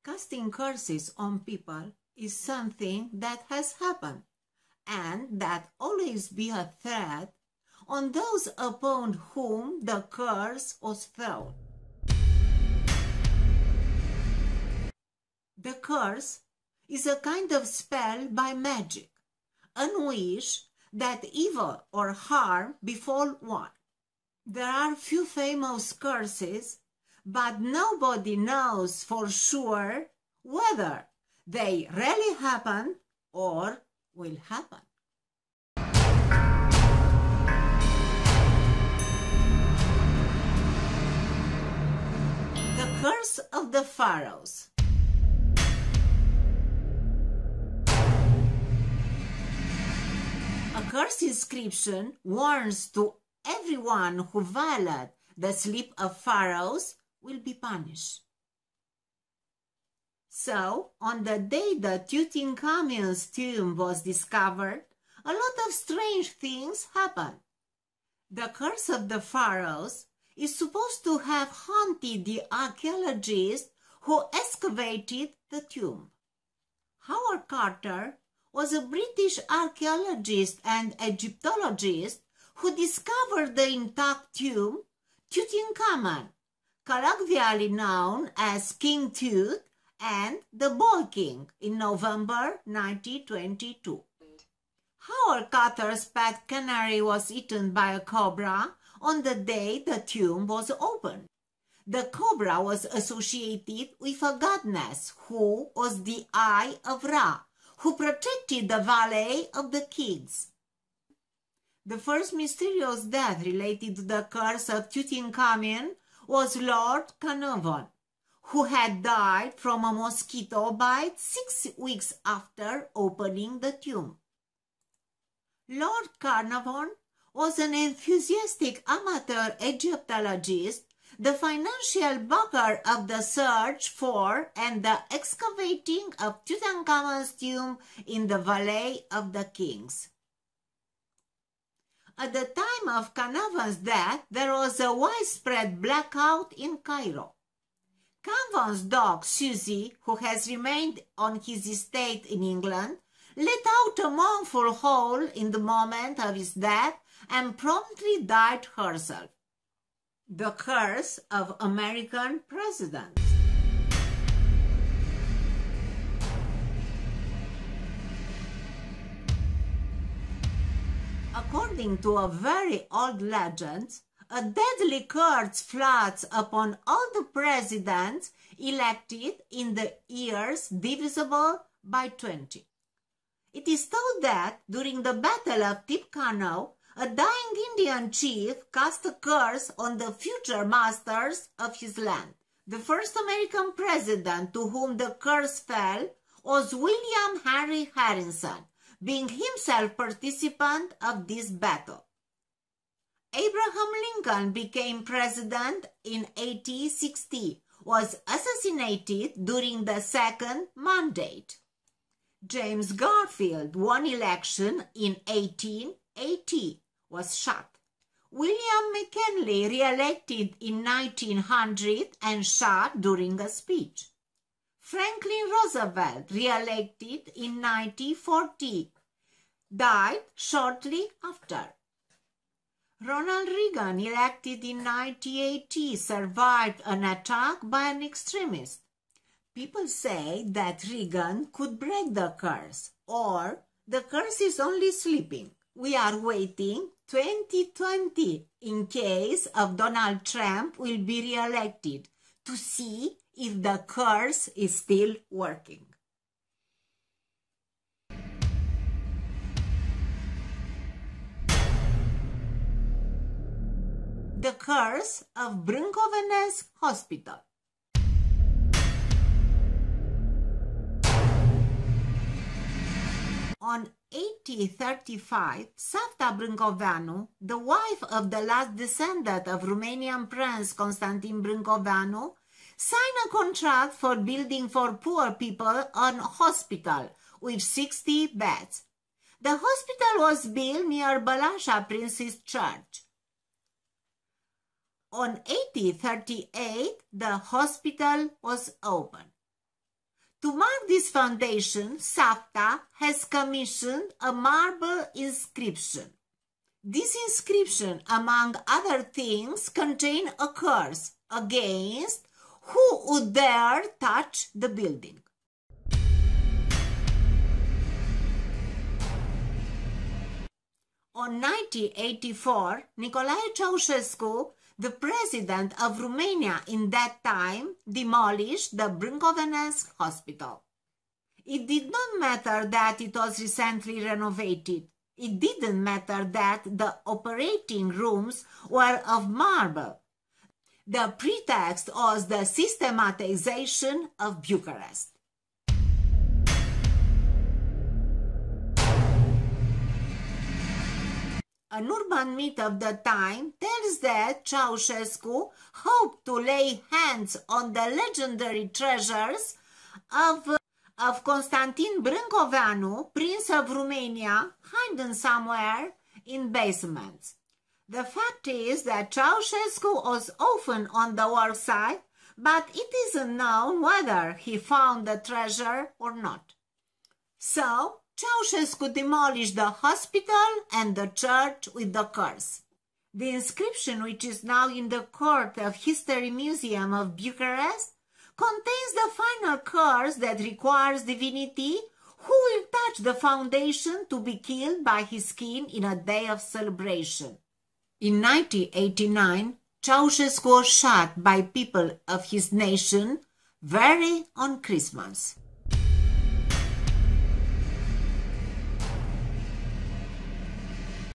Casting curses on people is something that has happened, and that always be a threat on those upon whom the curse was thrown. The curse is a kind of spell by magic, an wish that evil or harm befall one. There are few famous curses, but nobody knows for sure whether they really happen or will happen. The Curse of the Pharaohs. A curse inscription warns to everyone who violates the sleep of pharaohs will be punished. So, on the day that Tutankhamun's tomb was discovered, a lot of strange things happened. The Curse of the Pharaohs is supposed to have haunted the archaeologists who excavated the tomb. Howard Carter was a British archaeologist and Egyptologist who discovered the intact tomb Tutankhamun, colloquially known as King Tut and the Boy King, in November 1922. Howard Carter's pet canary was eaten by a cobra on the day the tomb was opened. The cobra was associated with a goddess who was the Eye of Ra, who protected the Valley of the Kings. The first mysterious death related to the curse of Tutankhamun was Lord Carnarvon, who had died from a mosquito bite 6 weeks after opening the tomb. Lord Carnarvon was an enthusiastic amateur Egyptologist, the financial backer of the search for and the excavating of Tutankhamun's tomb in the Valley of the Kings. At the time of Carnarvon's death, there was a widespread blackout in Cairo. Carnarvon's dog, Susie, who has remained on his estate in England, let out a mournful howl in the moment of his death and promptly died herself. The Curse of American Presidents. According to a very old legend, a deadly curse floods upon all the presidents elected in the years divisible by 20. It is told that during the Battle of Tippecanoe, a dying Indian chief cast a curse on the future masters of his land. The first American president to whom the curse fell was William Henry Harrison, being himself participant of this battle. Abraham Lincoln became president in 1860, was assassinated during the second mandate. James Garfield won election in 1880, was shot. William McKinley re-elected in 1900 and shot during a speech. Franklin Roosevelt re-elected in 1940, died shortly after. Ronald Reagan, elected in 1980, survived an attack by an extremist. People say that Reagan could break the curse, or the curse is only sleeping. We are waiting 2020 in case of Donald Trump will be re-elected to see if the curse is still working. The Curse of Brâncovenes Hospital. On 1835, Safta Brâncoveanu, the wife of the last descendant of Romanian Prince Constantin Brâncoveanu, signed a contract for building for poor people a hospital with 60 beds. The hospital was built near Balasha Prince's Church. On 1838, the hospital was opened. To mark this foundation, SAFTA has commissioned a marble inscription. This inscription, among other things, contained a curse against who would dare touch the building. On 1984, Nicolae Ceausescu, the president of Romania in that time, demolished the Brâncoveanesc Hospital. It did not matter that it was recently renovated. It didn't matter that the operating rooms were of marble. The pretext was the systematization of Bucharest. An urban myth of the time tells that Ceausescu hoped to lay hands on the legendary treasures of Constantin Brâncoveanu, Prince of Romania, hidden somewhere in basements. The fact is that Ceausescu was often on the work site, but it isn't known whether he found the treasure or not. So, Ceausescu demolished the hospital and the church with the curse. The inscription, which is now in the Court of History Museum of Bucharest, contains the final curse that requires divinity who will touch the foundation to be killed by his kin in a day of celebration. In 1989, Ceausescu was shot by people of his nation, very on Christmas.